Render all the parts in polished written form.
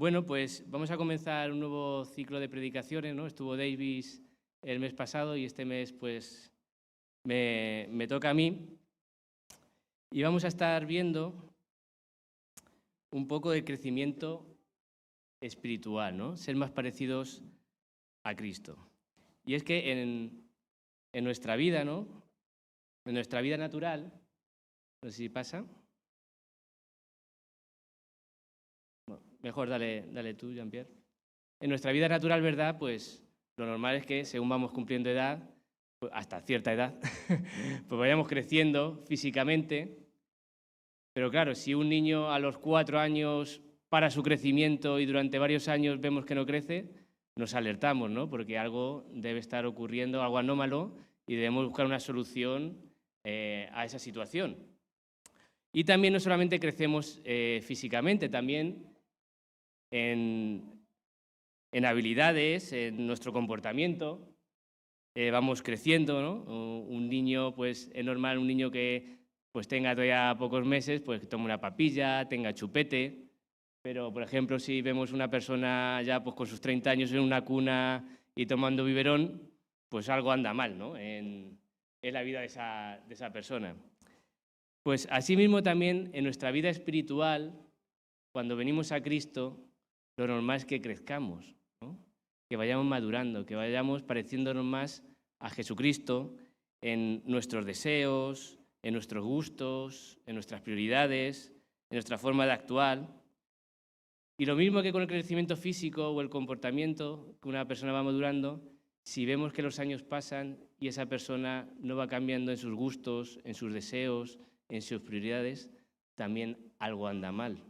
Bueno, pues vamos a comenzar un nuevo ciclo de predicaciones, ¿no? Estuvo Davis el mes pasado y este mes pues me toca a mí. Y vamos a estar viendo un poco de crecimiento espiritual, ¿no? Ser más parecidos a Cristo. Y es que en nuestra vida, ¿no? En nuestra vida natural, no sé si pasa. No, mejor dale tú, Jean-Pierre. En nuestra vida natural, ¿verdad? Pues lo normal es que según vamos cumpliendo edad, pues hasta cierta edad, pues vayamos creciendo físicamente. Pero claro, si un niño a los 4 años para su crecimiento y durante varios años vemos que no crece, nos alertamos, ¿no? Porque algo debe estar ocurriendo, algo anómalo, y debemos buscar una solución a esa situación. Y también no solamente crecemos físicamente, también en habilidades, en nuestro comportamiento, vamos creciendo, ¿no? Un niño, pues es normal, un niño que pues tenga todavía pocos meses, pues que tome una papilla, tenga chupete, pero por ejemplo si vemos una persona ya pues con sus 30 años en una cuna y tomando biberón, pues algo anda mal, ¿no? en la vida de esa persona. Pues asimismo también en nuestra vida espiritual, cuando venimos a Cristo, lo normal es que crezcamos, ¿no? Que vayamos madurando, que vayamos pareciéndonos más a Jesucristo en nuestros deseos, en nuestros gustos, en nuestras prioridades, en nuestra forma de actuar. Y lo mismo que con el crecimiento físico o el comportamiento que una persona va madurando, si vemos que los años pasan y esa persona no va cambiando en sus gustos, en sus deseos, en sus prioridades, también algo anda mal,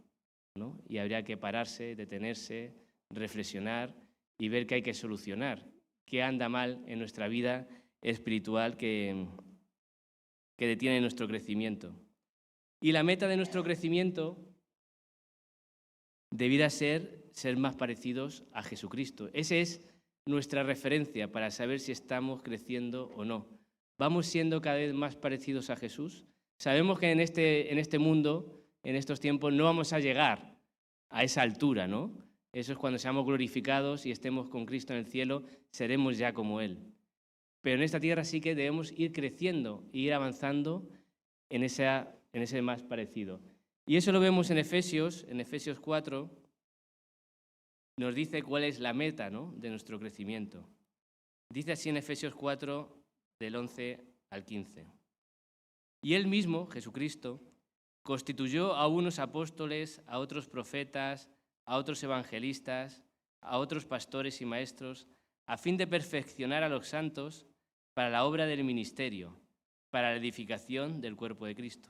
¿no? Y habría que pararse, detenerse, reflexionar y ver qué hay que solucionar, qué anda mal en nuestra vida espiritual que detiene nuestro crecimiento. Y la meta de nuestro crecimiento debiera ser más parecidos a Jesucristo. Esa es nuestra referencia para saber si estamos creciendo o no. ¿Vamos siendo cada vez más parecidos a Jesús? Sabemos que en este mundo, en estos tiempos, no vamos a llegar a esa altura, ¿no? Eso es cuando seamos glorificados y estemos con Cristo en el cielo, seremos ya como Él. Pero en esta tierra sí que debemos ir creciendo e ir avanzando en ese más parecido. Y eso lo vemos en Efesios 4, nos dice cuál es la meta, ¿no?, de nuestro crecimiento. Dice así en Efesios 4, del 11 al 15. Y Él mismo, Jesucristo, constituyó a unos apóstoles, a otros profetas, a otros evangelistas, a otros pastores y maestros, a fin de perfeccionar a los santos para la obra del ministerio, para la edificación del cuerpo de Cristo,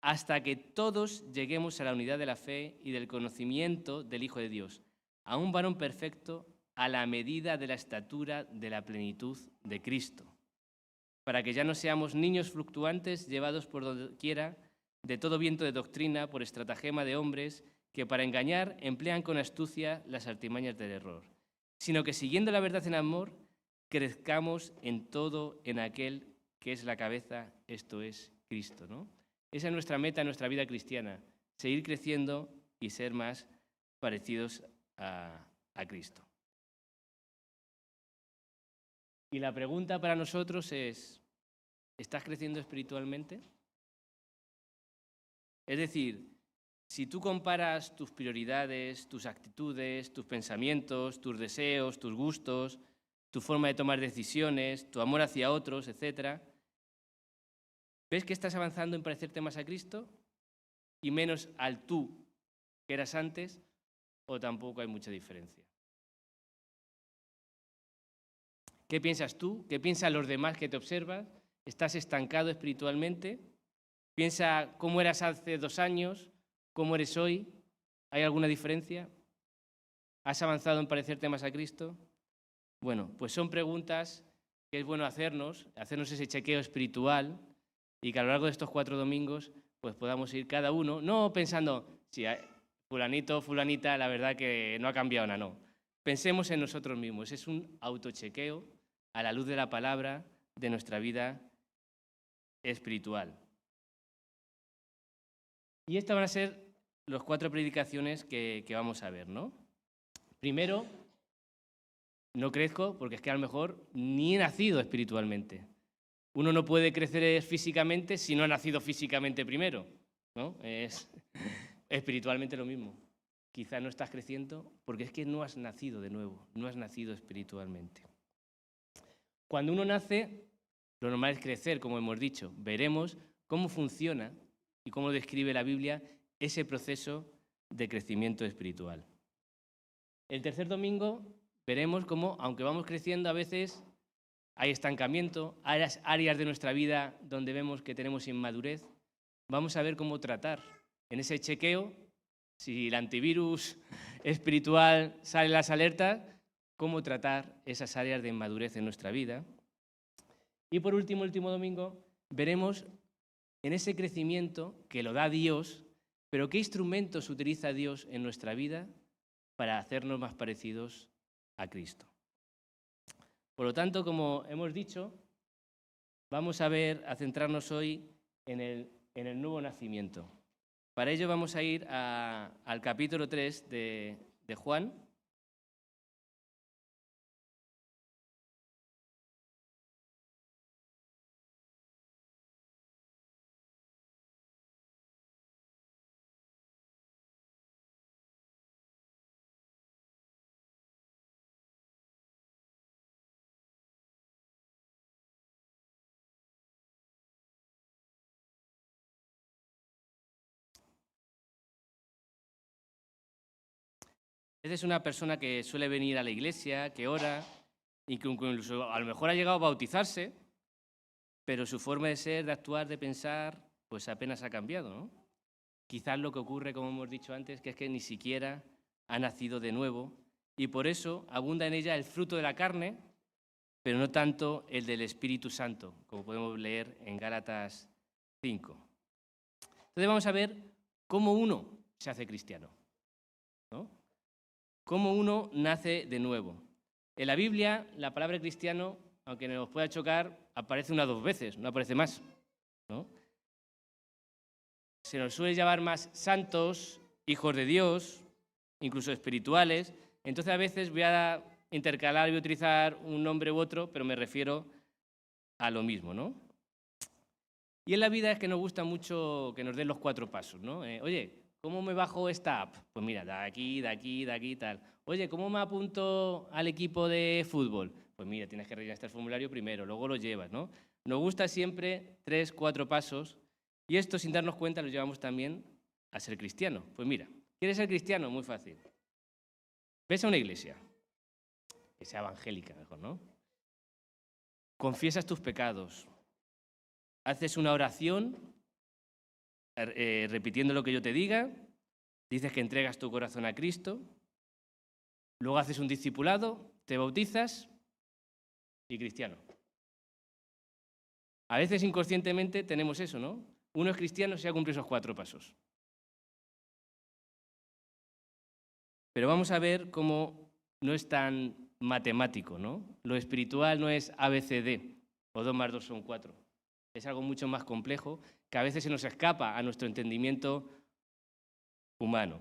hasta que todos lleguemos a la unidad de la fe y del conocimiento del Hijo de Dios, a un varón perfecto a la medida de la estatura de la plenitud de Cristo, para que ya no seamos niños fluctuantes llevados por doquiera de todo viento de doctrina por estratagema de hombres que para engañar emplean con astucia las artimañas del error, sino que siguiendo la verdad en amor, crezcamos en todo en aquel que es la cabeza, esto es Cristo, ¿no? Esa es nuestra meta en nuestra vida cristiana, seguir creciendo y ser más parecidos a Cristo. Y la pregunta para nosotros es, ¿estás creciendo espiritualmente? Es decir, si tú comparas tus prioridades, tus actitudes, tus pensamientos, tus deseos, tus gustos, tu forma de tomar decisiones, tu amor hacia otros, etc., ¿ves que estás avanzando en parecerte más a Cristo y menos al tú que eras antes, o tampoco hay mucha diferencia? ¿Qué piensas tú? ¿Qué piensan los demás que te observan? ¿Estás estancado espiritualmente? Piensa cómo eras hace 2 años, cómo eres hoy. ¿Hay alguna diferencia? ¿Has avanzado en parecerte más a Cristo? Bueno, pues son preguntas que es bueno hacernos ese chequeo espiritual y que a lo largo de estos 4 domingos pues podamos ir cada uno, no pensando, si fulanito, fulanita, la verdad que no ha cambiado nada, no. Pensemos en nosotros mismos, es un autochequeo a la luz de la palabra de nuestra vida espiritual. Y estas van a ser las 4 predicaciones que vamos a ver, ¿no? Primero, no crezco porque es que a lo mejor ni he nacido espiritualmente. Uno no puede crecer físicamente si no ha nacido físicamente primero, ¿no? Es espiritualmente lo mismo. Quizá no estás creciendo porque es que no has nacido de nuevo, no has nacido espiritualmente. Cuando uno nace, lo normal es crecer, como hemos dicho. Veremos cómo funciona y cómo describe la Biblia ese proceso de crecimiento espiritual. El tercer domingo veremos cómo, aunque vamos creciendo, a veces hay estancamiento, hay áreas de nuestra vida donde vemos que tenemos inmadurez. Vamos a ver cómo tratar en ese chequeo, si el antivirus espiritual sale las alertas, cómo tratar esas áreas de inmadurez en nuestra vida. Y por último, el último domingo, veremos en ese crecimiento que lo da Dios, pero qué instrumentos utiliza Dios en nuestra vida para hacernos más parecidos a Cristo. Por lo tanto, como hemos dicho, vamos a centrarnos hoy en el nuevo nacimiento. Para ello vamos a ir al capítulo 3 de Juan. Esta es una persona que suele venir a la iglesia, que ora, y que incluso a lo mejor ha llegado a bautizarse, pero su forma de ser, de actuar, de pensar, pues apenas ha cambiado, ¿no? Quizás lo que ocurre, como hemos dicho antes, que es que ni siquiera ha nacido de nuevo y por eso abunda en ella el fruto de la carne, pero no tanto el del Espíritu Santo, como podemos leer en Gálatas 5. Entonces vamos a ver cómo uno se hace cristiano, ¿no? Cómo uno nace de nuevo. En la Biblia, la palabra cristiano, aunque nos pueda chocar, aparece unas 2 veces, no aparece más, ¿no? Se nos suele llamar más santos, hijos de Dios, incluso espirituales. Entonces a veces voy a intercalar, voy a utilizar un nombre u otro, pero me refiero a lo mismo, ¿no? Y en la vida es que nos gusta mucho que nos den los 4 pasos, ¿no? Oye, ¿cómo me bajo esta app? Pues mira, de aquí, de aquí, de aquí, tal. Oye, ¿cómo me apunto al equipo de fútbol? Pues mira, tienes que rellenar este formulario primero, luego lo llevas, ¿no? Nos gusta siempre 3, 4 pasos y esto, sin darnos cuenta, lo llevamos también a ser cristiano. Pues mira, ¿quieres ser cristiano? Muy fácil. Ves a una iglesia, que sea evangélica mejor, ¿no? Confiesas tus pecados, haces una oración repitiendo lo que yo te diga, dices que entregas tu corazón a Cristo, luego haces un discipulado, te bautizas y cristiano. A veces inconscientemente tenemos eso, ¿no? Uno es cristiano si ha cumplido esos 4 pasos. Pero vamos a ver cómo no es tan matemático, ¿no? Lo espiritual no es ABCD, o 2 más 2 son 4. Es algo mucho más complejo que a veces se nos escapa a nuestro entendimiento humano.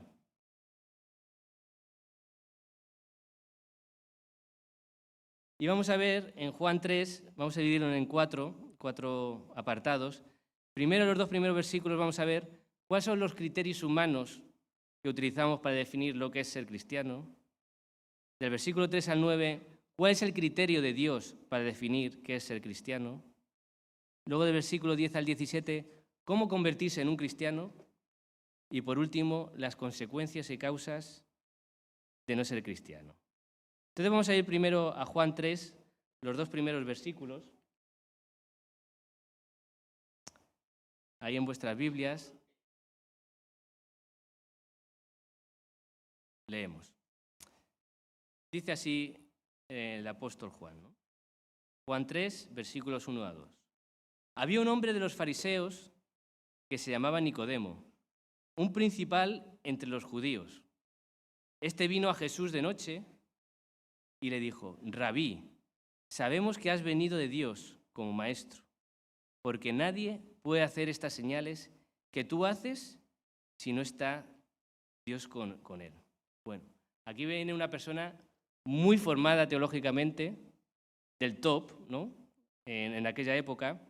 Y vamos a ver en Juan 3, vamos a dividirlo en 4 apartados. Primero, los 2 primeros versículos, vamos a ver cuáles son los criterios humanos que utilizamos para definir lo que es ser cristiano. Del versículo 3 al 9, cuál es el criterio de Dios para definir qué es ser cristiano. Luego del versículo 10 al 17, cómo convertirse en un cristiano. Y por último, las consecuencias y causas de no ser cristiano. Entonces vamos a ir primero a Juan 3, los 2 primeros versículos. Ahí en vuestras Biblias. Leemos. Dice así el apóstol Juan, ¿no? Juan 3, versículos 1 a 2. Había un hombre de los fariseos que se llamaba Nicodemo, un principal entre los judíos. Este vino a Jesús de noche y le dijo: Rabí, sabemos que has venido de Dios como maestro, porque nadie puede hacer estas señales que tú haces si no está Dios con él. Bueno, Aquí viene una persona muy formada teológicamente, del top, ¿no? En aquella época,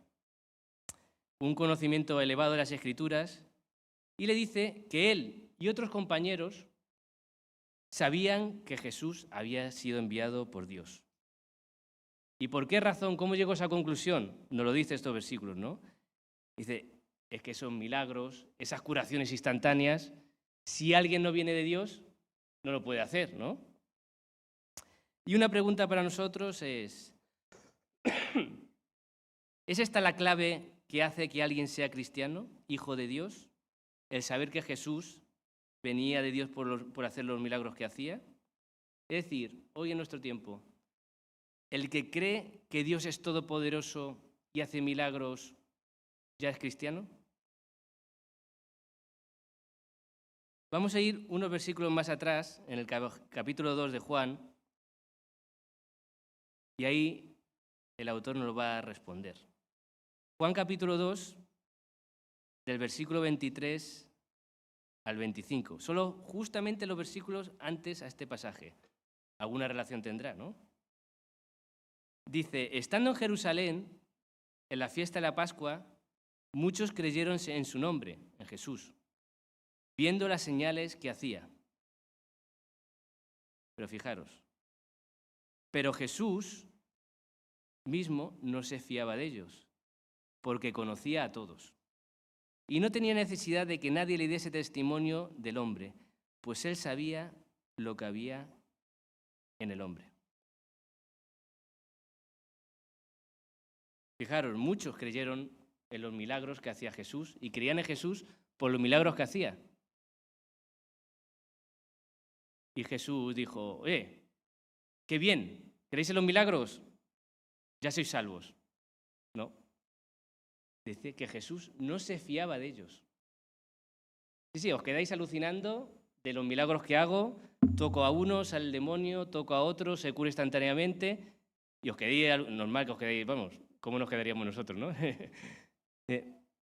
un conocimiento elevado de las Escrituras, y le dice que él y otros compañeros sabían que Jesús había sido enviado por Dios. ¿Y por qué razón? ¿Cómo llegó a esa conclusión? Nos lo dice estos versículos, ¿no? Dice, es que esos milagros, esas curaciones instantáneas, si alguien no viene de Dios, no lo puede hacer, ¿no? Y una pregunta para nosotros es, ¿es esta la clave que hace que alguien sea cristiano, hijo de Dios? El saber que Jesús venía de Dios por hacer los milagros que hacía. Es decir, hoy en nuestro tiempo, el que cree que Dios es todopoderoso y hace milagros, ¿ya es cristiano? Vamos a ir unos versículos más atrás, en el capítulo 2 de Juan, y ahí el autor nos lo va a responder. Juan capítulo 2, del versículo 23 al 25. Solo justamente los versículos antes a este pasaje. Alguna relación tendrá, ¿no? Dice, estando en Jerusalén, en la fiesta de la Pascua, muchos creyeron en su nombre, en Jesús, viendo las señales que hacía. Pero fijaros, pero Jesús mismo no se fiaba de ellos, porque conocía a todos. Y no tenía necesidad de que nadie le diese testimonio del hombre, pues él sabía lo que había en el hombre. Fijaros, muchos creyeron en los milagros que hacía Jesús y creían en Jesús por los milagros que hacía. Y Jesús dijo, qué bien, ¿creéis en los milagros? Ya sois salvos. No. Dice que Jesús no se fiaba de ellos. Sí, os quedáis alucinando de los milagros que hago, toco a uno, sale el demonio, toco a otro, se cura instantáneamente, y os quedáis, normal que os quedéis, vamos, ¿cómo nos quedaríamos nosotros, no?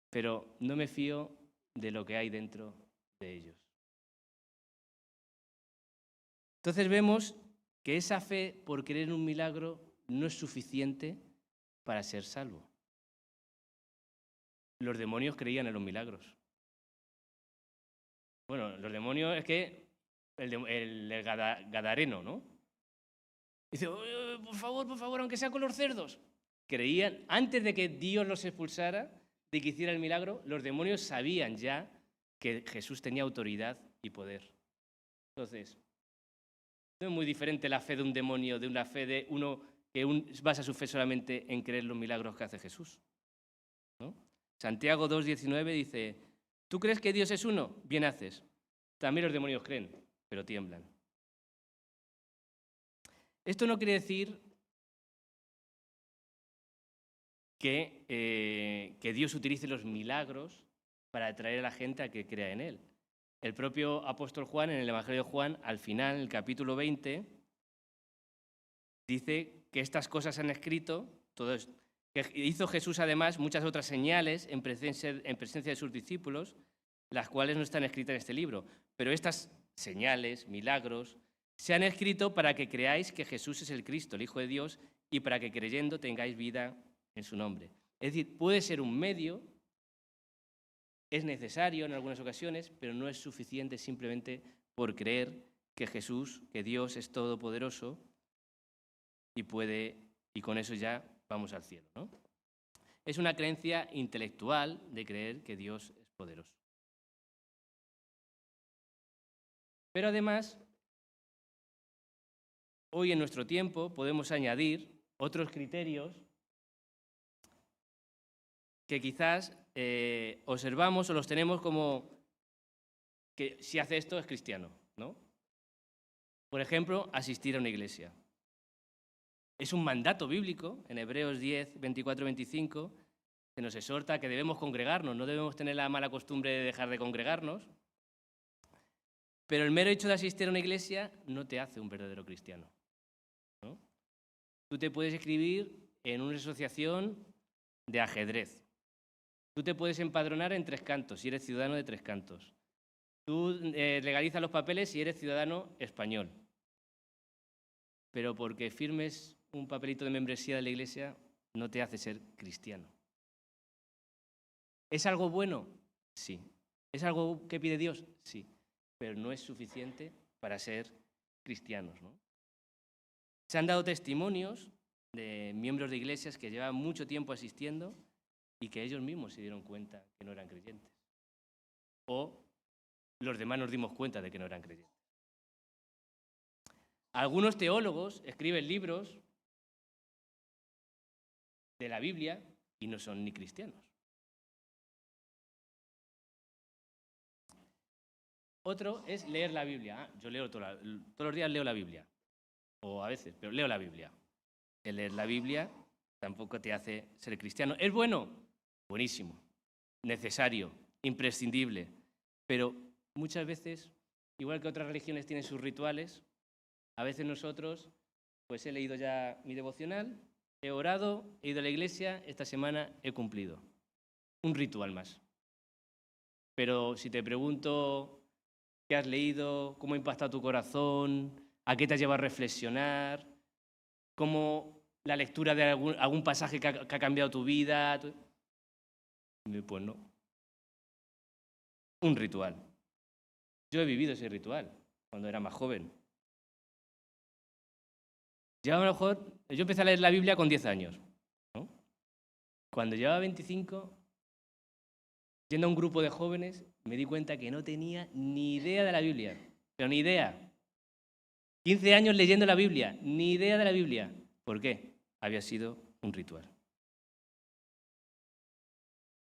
Pero no me fío de lo que hay dentro de ellos. Entonces vemos que esa fe por creer en un milagro no es suficiente para ser salvo. Los demonios creían en los milagros. Bueno, los demonios es que el gadareno, ¿no? Dice, por favor, aunque sea con los cerdos. Creían, antes de que Dios los expulsara, de que hiciera el milagro, los demonios sabían ya que Jesús tenía autoridad y poder. Entonces, no es muy diferente la fe de un demonio de una fe de uno que basa su fe solamente en creer los milagros que hace Jesús, ¿no? Santiago 2:19 dice, ¿tú crees que Dios es uno? Bien haces. También los demonios creen, pero tiemblan. Esto no quiere decir que Dios utilice los milagros para atraer a la gente a que crea en Él. El propio apóstol Juan, en el Evangelio de Juan, al final, en el capítulo 20, dice que estas cosas han escrito, que hizo Jesús además muchas otras señales en presencia de sus discípulos, las cuales no están escritas en este libro. Pero estas señales, milagros, se han escrito para que creáis que Jesús es el Cristo, el Hijo de Dios, y para que creyendo tengáis vida en su nombre. Es decir, puede ser un medio, es necesario en algunas ocasiones, pero no es suficiente simplemente por creer que Jesús, que Dios es todopoderoso y con eso ya vamos al cielo, ¿no? Es una creencia intelectual de creer que Dios es poderoso. Pero además, hoy en nuestro tiempo podemos añadir otros criterios que quizás observamos o los tenemos como que si hace esto es cristiano, ¿no? Por ejemplo, asistir a una iglesia. Es un mandato bíblico, en Hebreos 10, 24, 25, se nos exhorta a que debemos congregarnos, no debemos tener la mala costumbre de dejar de congregarnos, pero el mero hecho de asistir a una iglesia no te hace un verdadero cristiano, ¿no? Tú te puedes inscribir en una asociación de ajedrez. Tú te puedes empadronar en Tres Cantos, si eres ciudadano de Tres Cantos. Tú legalizas los papeles y eres ciudadano español. Pero porque firmes un papelito de membresía de la Iglesia no te hace ser cristiano. ¿Es algo bueno? Sí. ¿Es algo que pide Dios? Sí. Pero no es suficiente para ser cristianos, ¿no? Se han dado testimonios de miembros de iglesias que llevaban mucho tiempo asistiendo y que ellos mismos se dieron cuenta que no eran creyentes. O los demás nos dimos cuenta de que no eran creyentes. Algunos teólogos escriben libros de la Biblia y no son ni cristianos. Otro es leer la Biblia. Yo leo todos los días leo la Biblia. O a veces, pero leo la Biblia. El leer la Biblia tampoco te hace ser cristiano. ¿Es bueno? Buenísimo. Necesario, imprescindible. Pero muchas veces, igual que otras religiones tienen sus rituales, a veces nosotros, pues he leído ya mi devocional, he orado, he ido a la iglesia, esta semana he cumplido. Un ritual más. Pero si te pregunto qué has leído, cómo ha impactado tu corazón, a qué te ha llevado a reflexionar, cómo la lectura de algún pasaje que ha cambiado tu vida, pues no. Un ritual. Yo he vivido ese ritual cuando era más joven. Yo empecé a leer la Biblia con 10 años, ¿no? Cuando llevaba 25, yendo a un grupo de jóvenes, me di cuenta que no tenía ni idea de la Biblia, pero ni idea. 15 años leyendo la Biblia, ni idea de la Biblia. ¿Por qué? Había sido un ritual.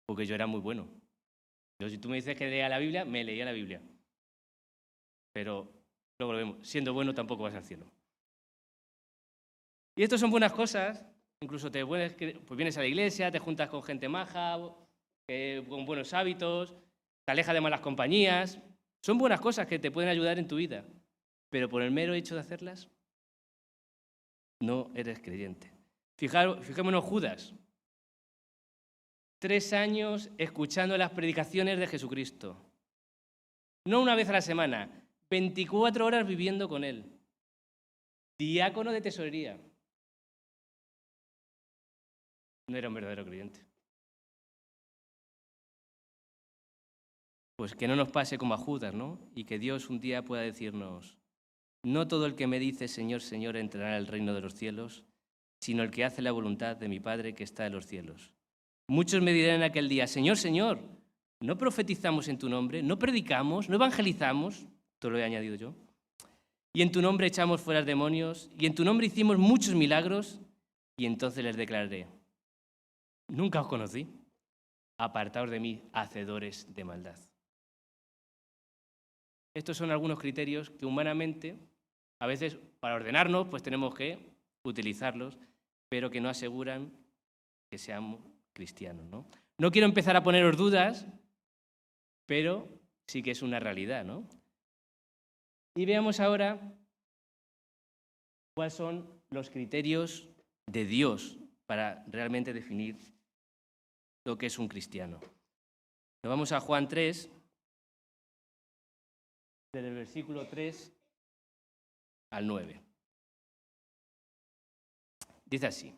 Porque yo era muy bueno. Si tú me dices que lea la Biblia, me leía la Biblia. Pero luego lo vemos, siendo bueno tampoco vas al cielo. Y esto son buenas cosas, incluso pues vienes a la iglesia, te juntas con gente maja, con buenos hábitos, te alejas de malas compañías. Son buenas cosas que te pueden ayudar en tu vida, pero por el mero hecho de hacerlas, no eres creyente. Fijémonos Judas. 3 años escuchando las predicaciones de Jesucristo. No una vez a la semana, 24 horas viviendo con él. Diácono de tesorería. No era un verdadero creyente. Pues que no nos pase como a Judas, ¿no? Y que Dios un día pueda decirnos, no todo el que me dice Señor, Señor entrará al reino de los cielos, sino el que hace la voluntad de mi Padre que está en los cielos. Muchos me dirán en aquel día, Señor, Señor, ¿no profetizamos en tu nombre? ¿No predicamos? ¿No evangelizamos? Todo lo he añadido yo. Y en tu nombre echamos fuera demonios, y en tu nombre hicimos muchos milagros, y entonces les declararé, nunca os conocí, apartaos de mí, hacedores de maldad. Estos son algunos criterios que humanamente, a veces para ordenarnos, pues tenemos que utilizarlos, pero que no aseguran que seamos cristianos, ¿no? No quiero empezar a poneros dudas, pero sí que es una realidad, ¿no? Y veamos ahora cuáles son los criterios de Dios para realmente definir lo que es un cristiano. Nos vamos a Juan 3, desde el versículo 3 al 9. Dice así.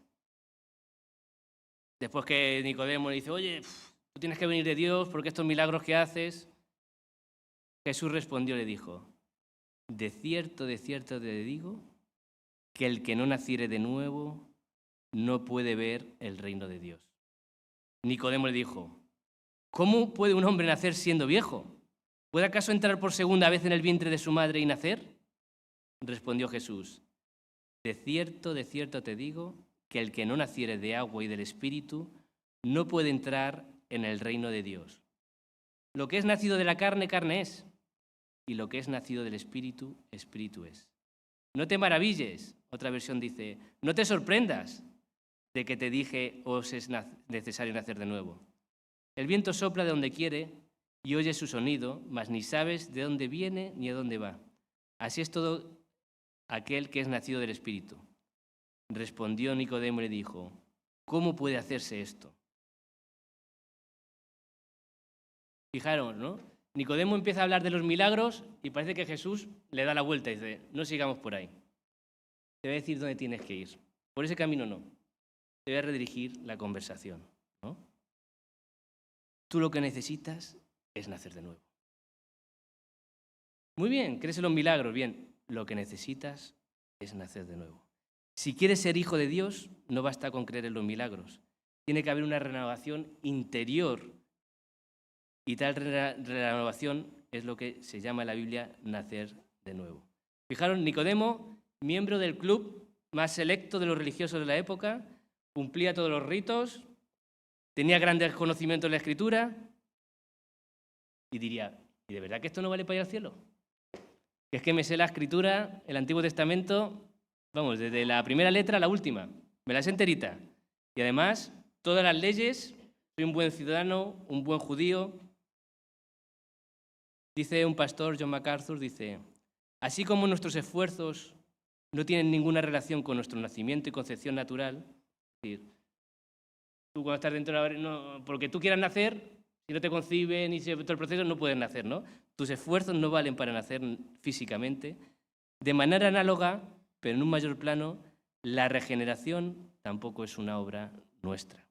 Después que Nicodemo le dice, oye, tú tienes que venir de Dios porque estos milagros que haces, Jesús respondió y le dijo, de cierto te digo, que el que no naciere de nuevo no puede ver el reino de Dios. Nicodemo le dijo, ¿cómo puede un hombre nacer siendo viejo? ¿Puede acaso entrar por segunda vez en el vientre de su madre y nacer? Respondió Jesús, de cierto te digo, que el que no naciere de agua y del Espíritu no puede entrar en el reino de Dios. Lo que es nacido de la carne, carne es, y lo que es nacido del Espíritu, Espíritu es. No te maravilles, otra versión dice, no te sorprendas de que te dije, os es necesario nacer de nuevo. El viento sopla de donde quiere y oyes su sonido, mas ni sabes de dónde viene ni a dónde va. Así es todo aquel que es nacido del Espíritu. Respondió Nicodemo y le dijo, ¿cómo puede hacerse esto? Fijaros, ¿no? Nicodemo empieza a hablar de los milagros y parece que Jesús le da la vuelta y dice, no sigamos por ahí. Te voy a decir dónde tienes que ir. Por ese camino no. Te voy a redirigir la conversación, ¿no? Tú lo que necesitas es nacer de nuevo. Muy bien, crees en los milagros, bien. Lo que necesitas es nacer de nuevo. Si quieres ser hijo de Dios, no basta con creer en los milagros. Tiene que haber una renovación interior. Y tal renovación es lo que se llama en la Biblia nacer de nuevo. Fijaros, Nicodemo, miembro del club más selecto de los religiosos de la época, cumplía todos los ritos, tenía grandes conocimientos de la Escritura y diría, ¿y de verdad que esto no vale para ir al cielo? Que es que me sé la Escritura, el Antiguo Testamento, vamos, desde la primera letra a la última, me la sé enterita. Y además, todas las leyes, soy un buen ciudadano, un buen judío. Dice un pastor, John MacArthur, dice, así como nuestros esfuerzos no tienen ninguna relación con nuestro nacimiento y concepción natural, es decir, tú cuando estás dentro de la no, porque tú quieras nacer, si no te conciben y todo el proceso, no puedes nacer, ¿no? Tus esfuerzos no valen para nacer físicamente. De manera análoga, pero en un mayor plano, la regeneración tampoco es una obra nuestra.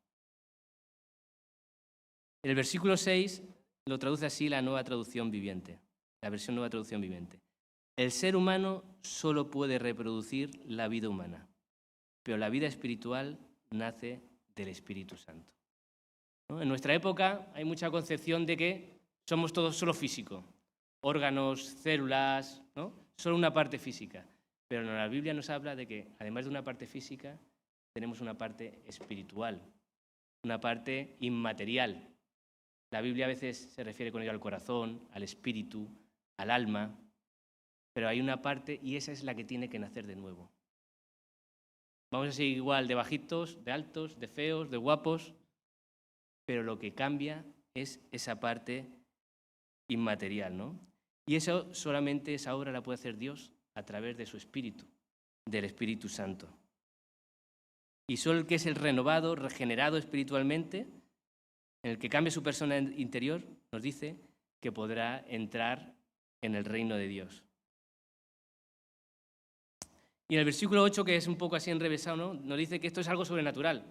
El versículo 6 lo traduce así la Nueva Traducción Viviente, la versión Nueva Traducción Viviente. El ser humano solo puede reproducir la vida humana, pero la vida espiritual nace del Espíritu Santo, ¿no? En nuestra época hay mucha concepción de que somos todos solo físico, órganos, células, ¿no? Solo una parte física. Pero en la Biblia nos habla de que, además de una parte física, tenemos una parte espiritual, una parte inmaterial. La Biblia a veces se refiere con ello al corazón, al espíritu, al alma, pero hay una parte y esa es la que tiene que nacer de nuevo. Vamos a seguir igual de bajitos, de altos, de feos, de guapos, pero lo que cambia es esa parte inmaterial, ¿no? Y eso solamente, esa obra la puede hacer Dios a través de su Espíritu, del Espíritu Santo. Y solo el que es el renovado, regenerado espiritualmente, en el que cambia su persona interior, nos dice que podrá entrar en el reino de Dios. Y en el versículo 8, que es un poco así enrevesado, ¿no? Nos dice que esto es algo sobrenatural.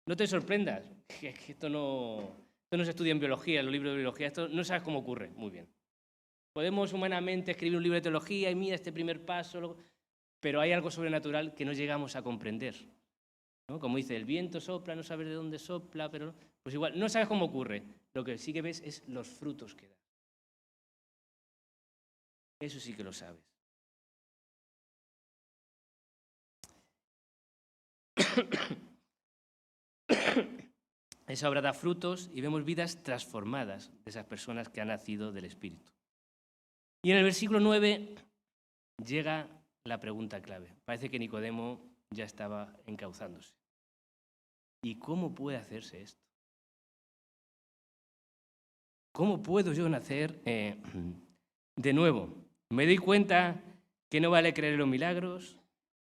No te sorprendas, que esto no se estudia en biología, en los libros de biología, esto no sabes cómo ocurre. Muy bien. Podemos humanamente escribir un libro de teología y mira este primer paso, pero hay algo sobrenatural que no llegamos a comprender, ¿no? Como dice, el viento sopla, no sabes de dónde sopla, pero pues igual, no sabes cómo ocurre. Lo que sí que ves es los frutos que da. Eso sí que lo sabes. Esa obra da frutos y vemos vidas transformadas de esas personas que han nacido del Espíritu. Y en el versículo 9 llega la pregunta clave. Parece que Nicodemo ya estaba encauzándose. ¿Y cómo puede hacerse esto? ¿Cómo puedo yo nacer de nuevo? Me doy cuenta que no vale creer en los milagros,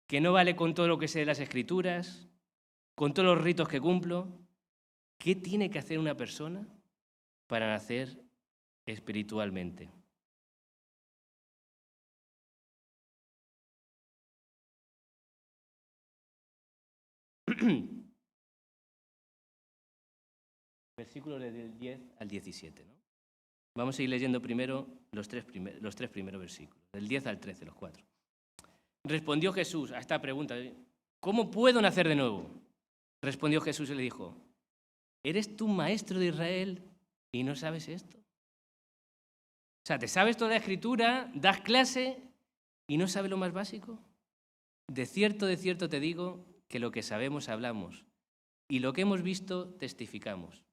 que no vale con todo lo que sé de las Escrituras, con todos los ritos que cumplo. ¿Qué tiene que hacer una persona para nacer espiritualmente? Versículos del 10 al 17, ¿no? Vamos a ir leyendo primero los tres primeros versículos, del 10 al 13, los 4. Respondió Jesús a esta pregunta, ¿cómo puedo nacer de nuevo? Respondió Jesús y le dijo, ¿eres tú maestro de Israel y no sabes esto? O sea, ¿te sabes toda la Escritura, das clase y no sabes lo más básico? De cierto te digo que lo que sabemos hablamos y lo que hemos visto testificamos.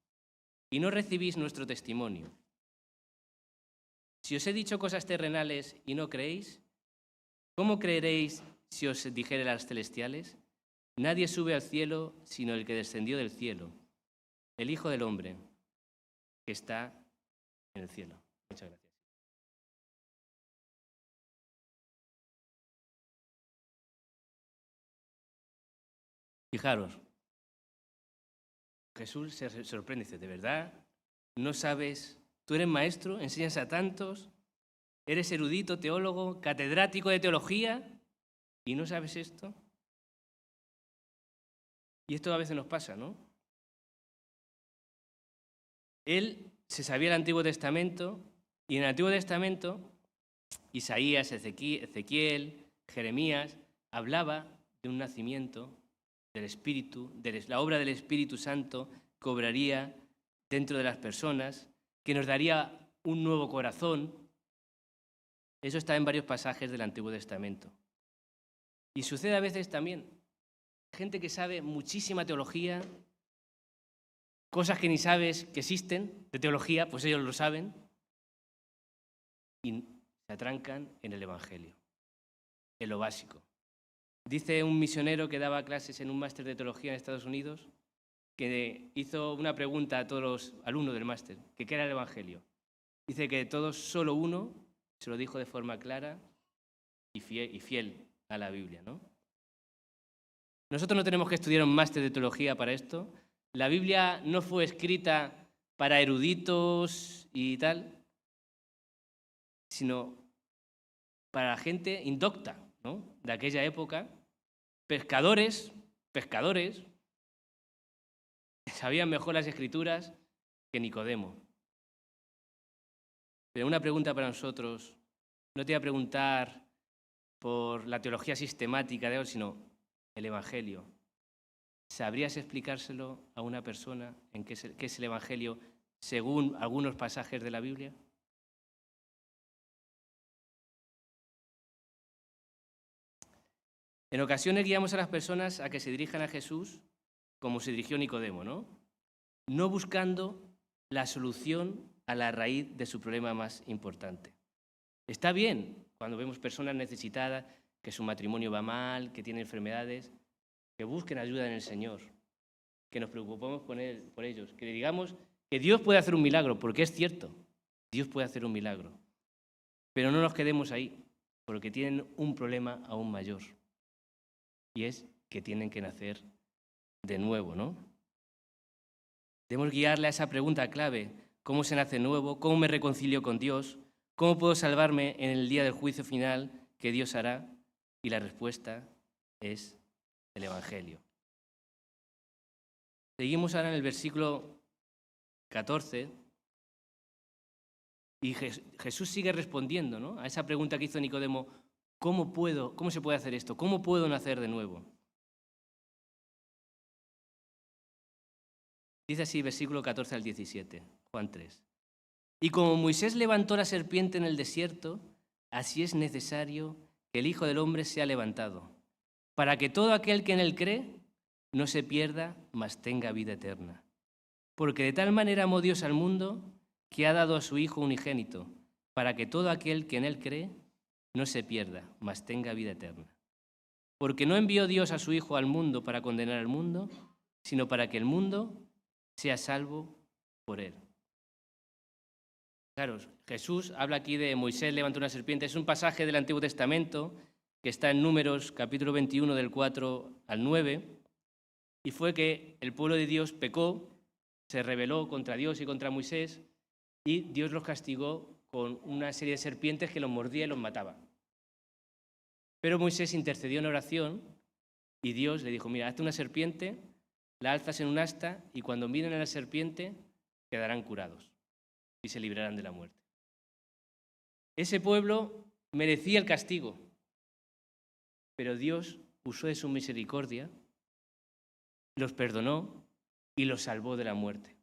Y no recibís nuestro testimonio. Si os he dicho cosas terrenales y no creéis, ¿cómo creeréis si os dijere las celestiales? Nadie sube al cielo sino el que descendió del cielo, el Hijo del Hombre, que está en el cielo. Muchas gracias. Fijaros, Jesús se sorprende y dice, ¿de verdad no sabes Tú eres maestro, enseñas a tantos, eres erudito, teólogo, catedrático de teología, ¿y no sabes esto? Y esto a veces nos pasa, ¿no? Él se sabía el Antiguo Testamento, y en el Antiguo Testamento, Isaías, Ezequiel, Jeremías, hablaba de un nacimiento del Espíritu, de la obra del Espíritu Santo que obraría dentro de las personas, que nos daría un nuevo corazón. Eso está en varios pasajes del Antiguo Testamento. Y sucede a veces también. Gente que sabe muchísima teología, cosas que ni sabes que existen de teología, pues ellos lo saben, y se atrancan en el Evangelio, en lo básico. Dice un misionero que daba clases en un máster de teología en Estados Unidos, que hizo una pregunta a todos los alumnos del máster, que qué era el Evangelio. Dice que de todos, solo uno se lo dijo de forma clara y fiel a la Biblia, ¿no? Nosotros no tenemos que estudiar un máster de teología para esto. La Biblia no fue escrita para eruditos y tal, sino para gente indocta, ¿no? De aquella época, pescadores, sabían mejor las Escrituras que Nicodemo. Pero una pregunta para nosotros, no te voy a preguntar por la teología sistemática de hoy, sino el Evangelio. ¿Sabrías explicárselo a una persona en qué es el Evangelio según algunos pasajes de la Biblia? En ocasiones guiamos a las personas a que se dirijan a Jesús como se dirigió Nicodemo, ¿no? No buscando la solución a la raíz de su problema más importante. Está bien cuando vemos personas necesitadas, que su matrimonio va mal, que tienen enfermedades, que busquen ayuda en el Señor, que nos preocupemos por ellos, que le digamos que Dios puede hacer un milagro, porque es cierto, Dios puede hacer un milagro. Pero no nos quedemos ahí, porque tienen un problema aún mayor, y es que tienen que nacer de nuevo, ¿no? Debemos guiarle a esa pregunta clave: ¿cómo se nace nuevo? ¿Cómo me reconcilio con Dios? ¿Cómo puedo salvarme en el día del juicio final que Dios hará? Y la respuesta es el Evangelio. Seguimos ahora en el versículo 14 y Jesús sigue respondiendo, ¿no?, a esa pregunta que hizo Nicodemo: ¿cómo se puede hacer esto? ¿Cómo puedo nacer de nuevo? Dice así, versículo 14 al 17, Juan 3. Y como Moisés levantó la serpiente en el desierto, así es necesario que el Hijo del Hombre sea levantado, para que todo aquel que en él cree no se pierda, mas tenga vida eterna. Porque de tal manera amó Dios al mundo, que ha dado a su Hijo unigénito, para que todo aquel que en él cree no se pierda, mas tenga vida eterna. Porque no envió Dios a su Hijo al mundo para condenar al mundo, sino para que el mundo sea salvo por él. Claro, Jesús habla aquí de Moisés levantó una serpiente. Es un pasaje del Antiguo Testamento que está en Números, capítulo 21, del 4 al 9, y fue que el pueblo de Dios pecó, se rebeló contra Dios y contra Moisés, y Dios los castigó con una serie de serpientes que los mordía y los mataba. Pero Moisés intercedió en oración y Dios le dijo: mira, hazte una serpiente, la alzas en un asta y cuando miren a la serpiente quedarán curados y se librarán de la muerte. Ese pueblo merecía el castigo, pero Dios usó de su misericordia, los perdonó y los salvó de la muerte.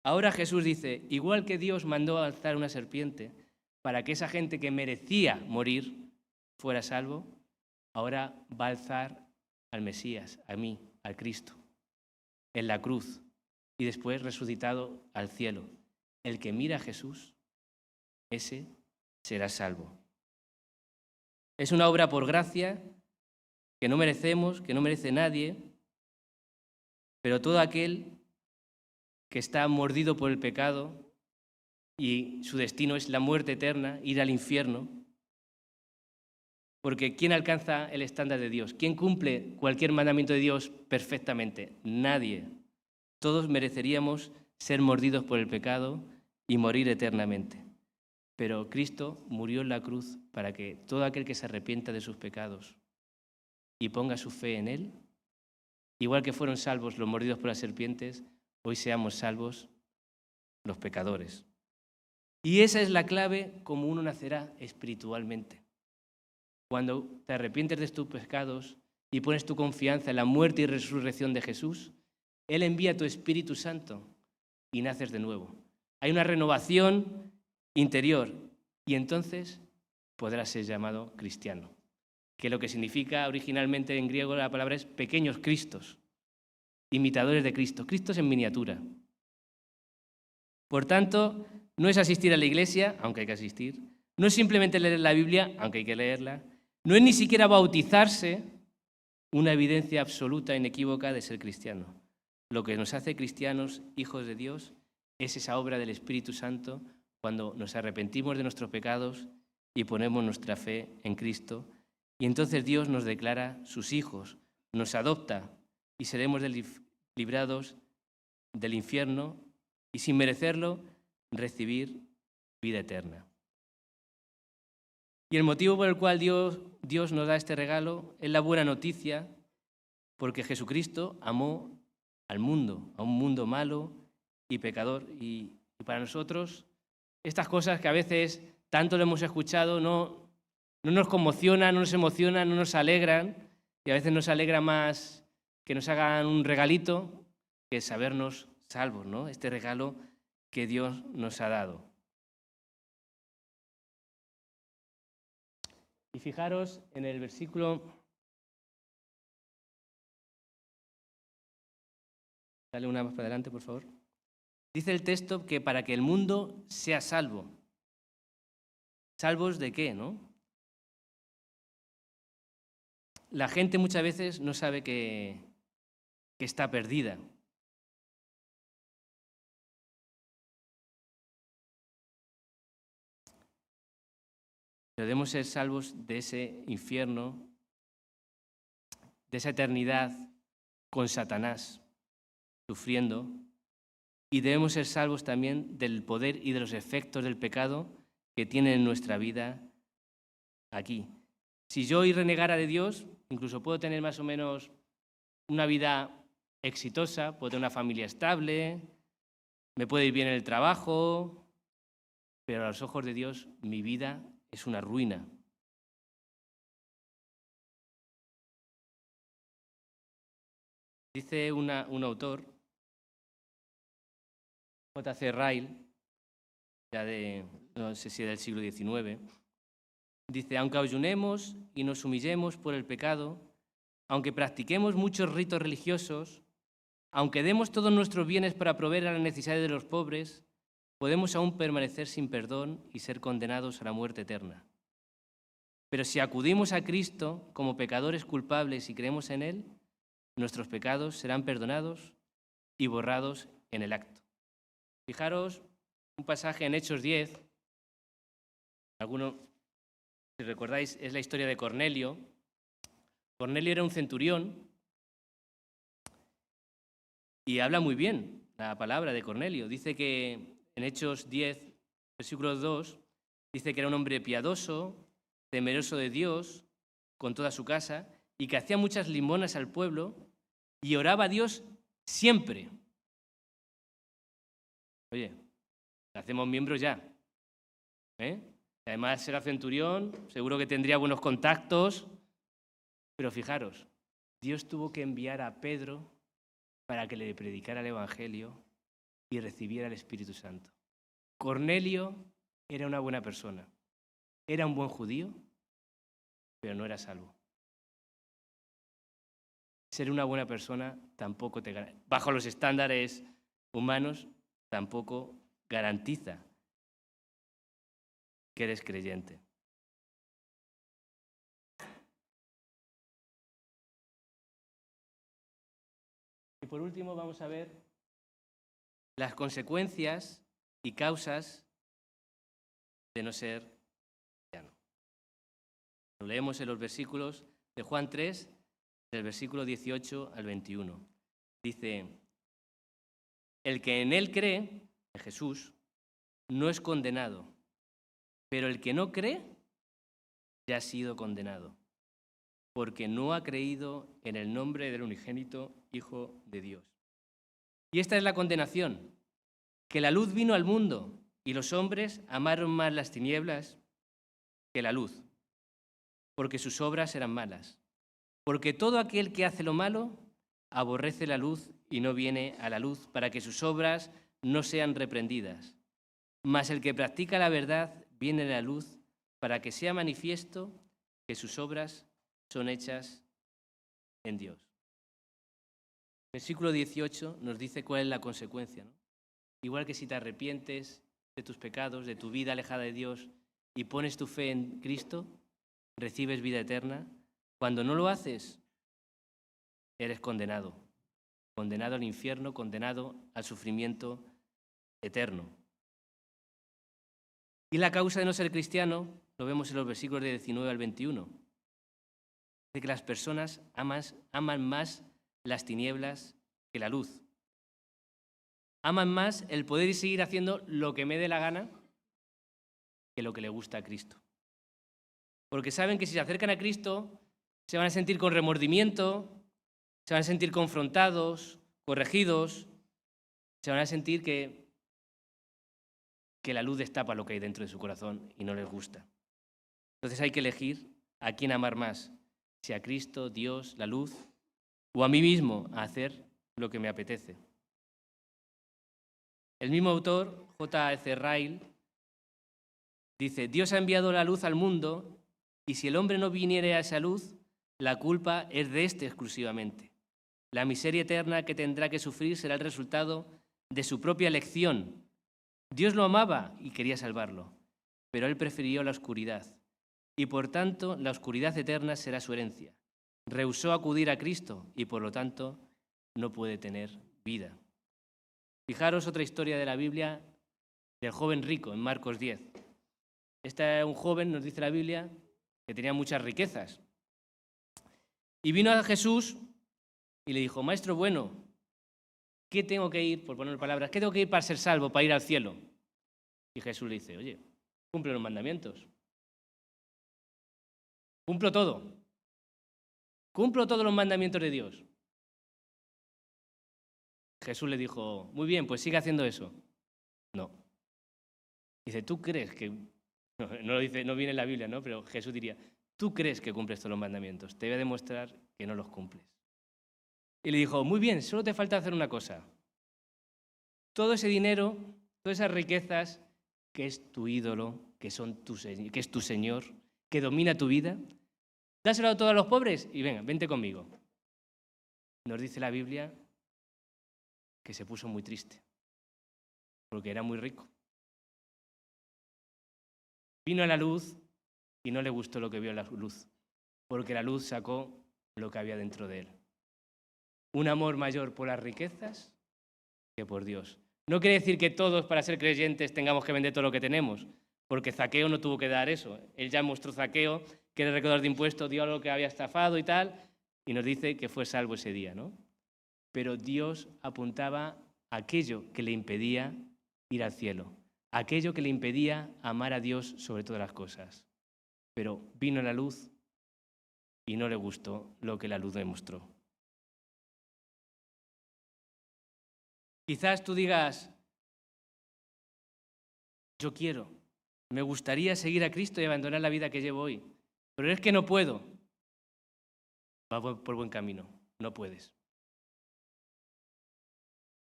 Ahora Jesús dice: igual que Dios mandó a alzar una serpiente para que esa gente que merecía morir fuera salvo, ahora va a alzar al Mesías, a mí, al Cristo, en la cruz y después resucitado al cielo. El que mira a Jesús, ese será salvo. Es una obra por gracia que no merecemos, que no merece nadie, pero todo aquel que está mordido por el pecado y su destino es la muerte eterna, ir al infierno, porque ¿quién alcanza el estándar de Dios? ¿Quién cumple cualquier mandamiento de Dios perfectamente? Nadie. Todos mereceríamos ser mordidos por el pecado y morir eternamente. Pero Cristo murió en la cruz para que todo aquel que se arrepienta de sus pecados y ponga su fe en Él, igual que fueron salvos los mordidos por las serpientes, hoy seamos salvos los pecadores. Y esa es la clave como uno nacerá espiritualmente. Cuando te arrepientes de tus pecados y pones tu confianza en la muerte y resurrección de Jesús, Él envía tu Espíritu Santo y naces de nuevo. Hay una renovación interior y entonces podrás ser llamado cristiano, que lo que significa originalmente en griego la palabra es pequeños Cristos, imitadores de Cristo, Cristos en miniatura. Por tanto, no es asistir a la iglesia, aunque hay que asistir, no es simplemente leer la Biblia, aunque hay que leerla, no es ni siquiera bautizarse, una evidencia absoluta e inequívoca de ser cristiano. Lo que nos hace cristianos, hijos de Dios, es esa obra del Espíritu Santo cuando nos arrepentimos de nuestros pecados y ponemos nuestra fe en Cristo. Y entonces Dios nos declara sus hijos, nos adopta y seremos librados del infierno y sin merecerlo recibir vida eterna. Y el motivo por el cual Dios nos da este regalo es la buena noticia, porque Jesucristo amó al mundo, a un mundo malo y pecador. Y para nosotros, estas cosas que a veces tanto lo hemos escuchado no nos conmocionan, no nos emocionan, no nos alegran, y a veces nos alegra más que nos hagan un regalito que sabernos salvos, ¿no? Este regalo que Dios nos ha dado. Y fijaros en el versículo, dale una más para adelante, por favor. Dice el texto que para que el mundo sea salvo. ¿Salvos de qué, no? La gente muchas veces no sabe que está perdida. Pero debemos ser salvos de ese infierno, de esa eternidad con Satanás, sufriendo. Y debemos ser salvos también del poder y de los efectos del pecado que tiene en nuestra vida aquí. Si yo hoy renegara de Dios, incluso puedo tener más o menos una vida exitosa, puedo tener una familia estable, me puede ir bien en el trabajo, pero a los ojos de Dios mi vida es una ruina. Dice un autor, J.C. Ryle, ya no sé si del siglo XIX, dice, aunque ayunemos y nos humillemos por el pecado, aunque practiquemos muchos ritos religiosos, aunque demos todos nuestros bienes para proveer a las necesidades de los pobres, podemos aún permanecer sin perdón y ser condenados a la muerte eterna. Pero si acudimos a Cristo como pecadores culpables y creemos en Él, nuestros pecados serán perdonados y borrados en el acto. Fijaros un pasaje en Hechos 10, si recordáis, es la historia de Cornelio. Cornelio era un centurión y habla muy bien la palabra de Cornelio. Dice que en Hechos 10, versículo 2, dice que era un hombre piadoso, temeroso de Dios, con toda su casa, y que hacía muchas limonas al pueblo y oraba a Dios siempre. Oye, hacemos miembros ya. Además era centurión, seguro que tendría buenos contactos, pero fijaros, Dios tuvo que enviar a Pedro para que le predicara el Evangelio y recibiera el Espíritu Santo. Cornelio era una buena persona, era un buen judío, pero no era salvo. Ser una buena persona tampoco bajo los estándares humanos, tampoco garantiza que eres creyente. Y por último vamos a ver las consecuencias y causas de no ser cristiano. Lo leemos en los versículos de Juan 3, del versículo 18 al 21. Dice, el que en él cree, en Jesús, no es condenado, pero el que no cree ya ha sido condenado, porque no ha creído en el nombre del unigénito Hijo de Dios. Y esta es la condenación, que la luz vino al mundo y los hombres amaron más las tinieblas que la luz, porque sus obras eran malas. Porque todo aquel que hace lo malo aborrece la luz y no viene a la luz para que sus obras no sean reprendidas. Mas el que practica la verdad viene a la luz para que sea manifiesto que sus obras son hechas en Dios. Versículo 18 nos dice cuál es la consecuencia, ¿no? Igual que si te arrepientes de tus pecados, de tu vida alejada de Dios y pones tu fe en Cristo, recibes vida eterna. Cuando no lo haces, eres condenado. Condenado al infierno, condenado al sufrimiento eterno. Y la causa de no ser cristiano lo vemos en los versículos de 19 al 21. De que las personas aman más las tinieblas que la luz. Aman más el poder seguir haciendo lo que me dé la gana que lo que le gusta a Cristo. Porque saben que si se acercan a Cristo se van a sentir con remordimiento, se van a sentir confrontados, corregidos, se van a sentir que la luz destapa lo que hay dentro de su corazón y no les gusta. Entonces hay que elegir a quién amar más, si a Cristo, Dios, la luz, o a mí mismo a hacer lo que me apetece. El mismo autor, J.C. Ryle, dice: Dios ha enviado la luz al mundo y si el hombre no viniere a esa luz, la culpa es de éste exclusivamente. La miseria eterna que tendrá que sufrir será el resultado de su propia elección. Dios lo amaba y quería salvarlo, pero él prefirió la oscuridad y por tanto la oscuridad eterna será su herencia. Rehusó acudir a Cristo y por lo tanto no puede tener vida. Fijaros otra historia de la Biblia del joven rico en Marcos 10. Este es un joven, nos dice la Biblia, que tenía muchas riquezas. Y vino a Jesús y le dijo: Maestro bueno, ¿qué tengo que ir, por poner palabras, qué tengo que ir para ser salvo, para ir al cielo? Y Jesús le dice: oye, cumple los mandamientos. Cumplo todo. Cumplo todos los mandamientos de Dios. Jesús le dijo: muy bien, pues sigue haciendo eso. No. Dice: ¿tú crees que...? No lo dice, no viene en la Biblia, ¿no? Pero Jesús diría: ¿tú crees que cumples todos los mandamientos? Te voy a demostrar que no los cumples. Y le dijo: muy bien, solo te falta hacer una cosa. Todo ese dinero, todas esas riquezas, que es tu ídolo, que es tu Señor, que domina tu vida, dáselo a todos los pobres y venga, vente conmigo. Nos dice la Biblia que se puso muy triste, porque era muy rico. Vino a la luz y no le gustó lo que vio en la luz, porque la luz sacó lo que había dentro de él. Un amor mayor por las riquezas que por Dios. No quiere decir que todos, para ser creyentes, tengamos que vender todo lo que tenemos, porque Zaqueo no tuvo que dar eso. Él ya mostró, Zaqueo, que era recaudador de impuestos, dio algo que había estafado y tal, y nos dice que fue salvo ese día, ¿no? Pero Dios apuntaba a aquello que le impedía ir al cielo, aquello que le impedía amar a Dios sobre todas las cosas. Pero vino la luz y no le gustó lo que la luz demostró. Quizás tú digas: yo quiero, me gustaría seguir a Cristo y abandonar la vida que llevo hoy, pero es que no puedo. Va por buen camino, no puedes.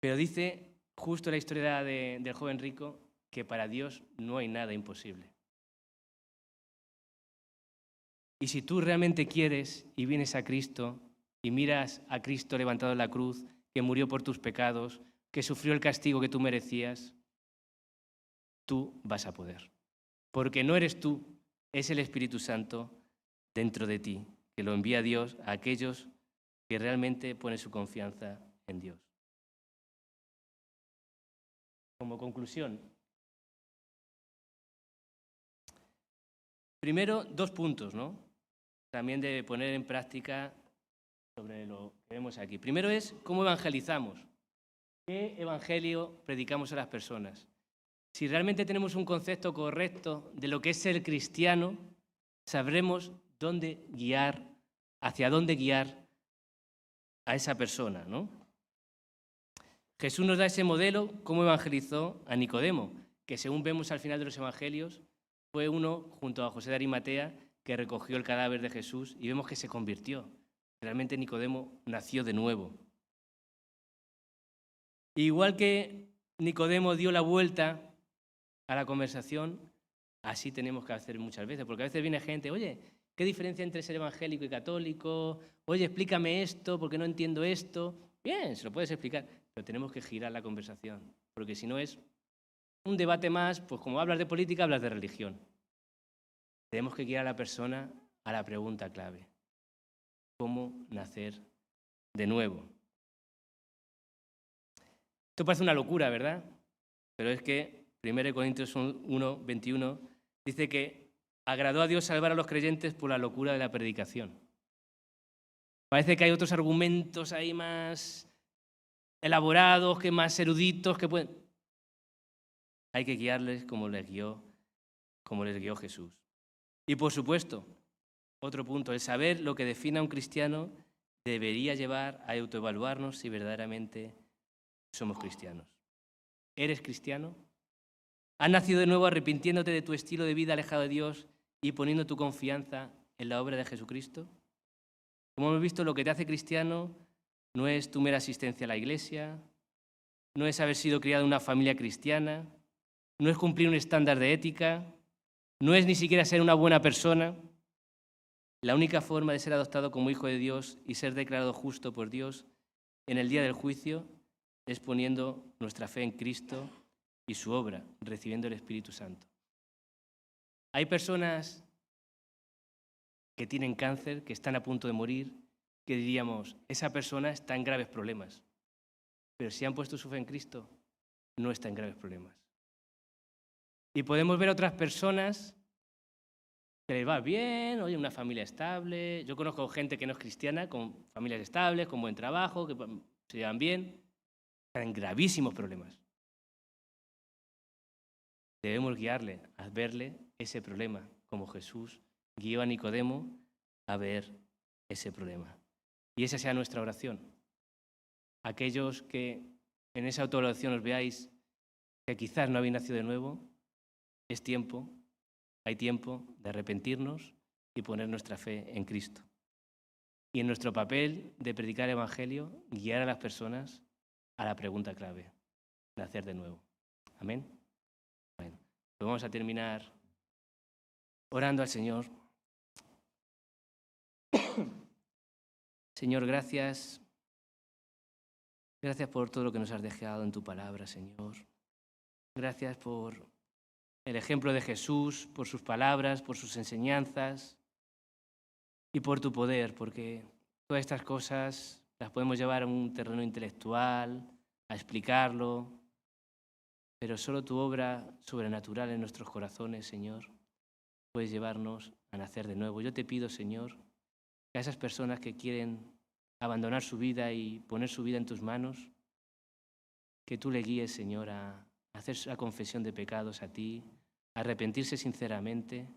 Pero dice justo la historia del joven rico que para Dios no hay nada imposible. Y si tú realmente quieres y vienes a Cristo y miras a Cristo levantado en la cruz, que murió por tus pecados, que sufrió el castigo que tú merecías, tú vas a poder. Porque no eres tú, es el Espíritu Santo dentro de ti, que lo envía Dios a aquellos que realmente ponen su confianza en Dios. Como conclusión, primero, 2 puntos, ¿no? También de poner en práctica sobre lo que vemos aquí. Primero es cómo evangelizamos. ¿Qué evangelio predicamos a las personas? si realmente tenemos un concepto correcto de lo que es ser cristiano, sabremos dónde guiar, hacia dónde guiar a esa persona, ¿no? Jesús nos da ese modelo, cómo evangelizó a Nicodemo, que según vemos al final de los evangelios, fue uno, junto a José de Arimatea, que recogió el cadáver de Jesús y vemos que se convirtió. Realmente Nicodemo nació de nuevo. Igual que Nicodemo dio la vuelta a la conversación, así tenemos que hacer muchas veces, porque a veces viene gente, oye, ¿qué diferencia entre ser evangélico y católico? Oye, explícame esto, porque no entiendo esto. Bien, se lo puedes explicar, pero tenemos que girar la conversación, porque si no es un debate más, pues como hablas de política, hablas de religión. Tenemos que guiar a la persona a la pregunta clave. ¿Cómo nacer de nuevo? Esto parece una locura, ¿verdad? Pero es que 1 Corintios 1, 21 dice que agradó a Dios salvar a los creyentes por la locura de la predicación. Parece que hay otros argumentos ahí más elaborados, que más eruditos, que pueden... Hay que guiarles como les guió Jesús. Y por supuesto, otro punto, el saber lo que define a un cristiano debería llevar a autoevaluarnos si verdaderamente somos cristianos. ¿Eres cristiano? ¿Has nacido de nuevo arrepintiéndote de tu estilo de vida alejado de Dios y poniendo tu confianza en la obra de Jesucristo? Como hemos visto, lo que te hace cristiano no es tu mera asistencia a la iglesia, no es haber sido criado en una familia cristiana, no es cumplir un estándar de ética, no es ni siquiera ser una buena persona. La única forma de ser adoptado como hijo de Dios y ser declarado justo por Dios en el día del juicio es poniendo nuestra fe en Cristo y su obra, recibiendo el Espíritu Santo. Hay personas que tienen cáncer, que están a punto de morir, que diríamos, esa persona está en graves problemas. Pero si han puesto su fe en Cristo, no está en graves problemas. Y podemos ver a otras personas que les va bien, oye, una familia estable. Yo conozco gente que no es cristiana, con familias estables, con buen trabajo, que se llevan bien, están en gravísimos problemas. Debemos guiarle a verle ese problema, como Jesús guió a Nicodemo a ver ese problema. Y esa sea nuestra oración. Aquellos que en esa autoevaluación os veáis que quizás no habéis nacido de nuevo, es tiempo, hay tiempo de arrepentirnos y poner nuestra fe en Cristo. Y en nuestro papel de predicar el Evangelio, guiar a las personas a la pregunta clave, nacer de nuevo. Amén. Bueno, pues vamos a terminar orando al Señor. Señor, gracias. Gracias por todo lo que nos has dejado en tu palabra, Señor. Gracias por el ejemplo de Jesús, por sus palabras, por sus enseñanzas y por tu poder, porque todas estas cosas las podemos llevar a un terreno intelectual, a explicarlo, pero solo tu obra sobrenatural en nuestros corazones, Señor, puedes llevarnos a nacer de nuevo. Yo te pido, Señor, que a esas personas que quieren abandonar su vida y poner su vida en tus manos, que tú le guíes, Señor, a hacer la confesión de pecados a ti, a arrepentirse sinceramente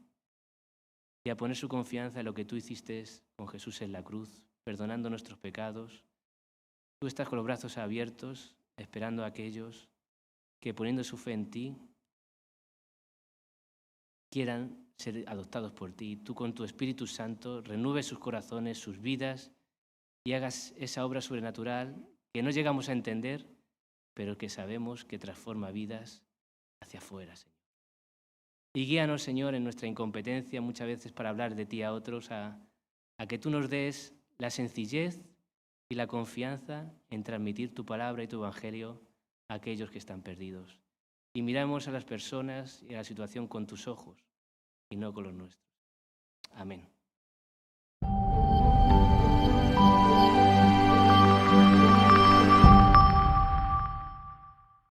y a poner su confianza en lo que tú hiciste con Jesús en la cruz, perdonando nuestros pecados. Tú estás con los brazos abiertos, esperando a aquellos que poniendo su fe en ti quieran ser adoptados por ti. Tú con tu Espíritu Santo renueves sus corazones, sus vidas y hagas esa obra sobrenatural que no llegamos a entender, pero que sabemos que transforma vidas hacia afuera, Señor. Y guíanos, Señor, en nuestra incompetencia muchas veces para hablar de ti a otros, a que tú nos des la sencillez y la confianza en transmitir tu palabra y tu evangelio a aquellos que están perdidos. Y miramos a las personas y a la situación con tus ojos y no con los nuestros. Amén.